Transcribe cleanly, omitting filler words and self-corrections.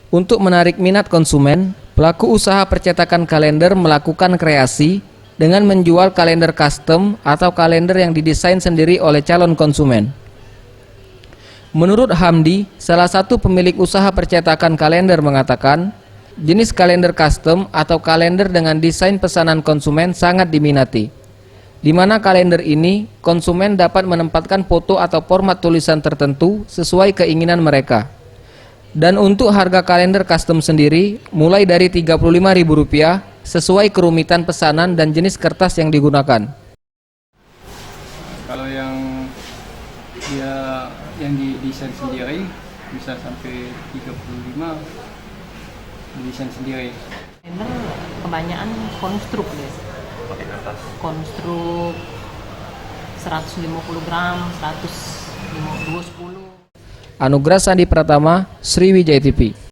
Untuk menarik minat konsumen, pelaku usaha percetakan kalender melakukan kreasi dengan menjual kalender custom atau kalender yang didesain sendiri oleh calon konsumen. Menurut Hamdi, salah satu pemilik usaha percetakan kalender mengatakan, jenis kalender custom atau kalender dengan desain pesanan konsumen sangat diminati, di mana kalender ini konsumen dapat menempatkan foto atau format tulisan tertentu sesuai keinginan mereka. Dan untuk harga kalender custom sendiri mulai dari Rp35.000 sesuai kerumitan pesanan dan jenis kertas yang digunakan. Kalau yang didesain sendiri bisa sampai 35 didesain sendiri. Kalender kebanyakan konstruk deh. Pakai kertas. Konstruk 150 gram, 150, 210. Anugrah Sandi Pratama, Sriwijaya TV.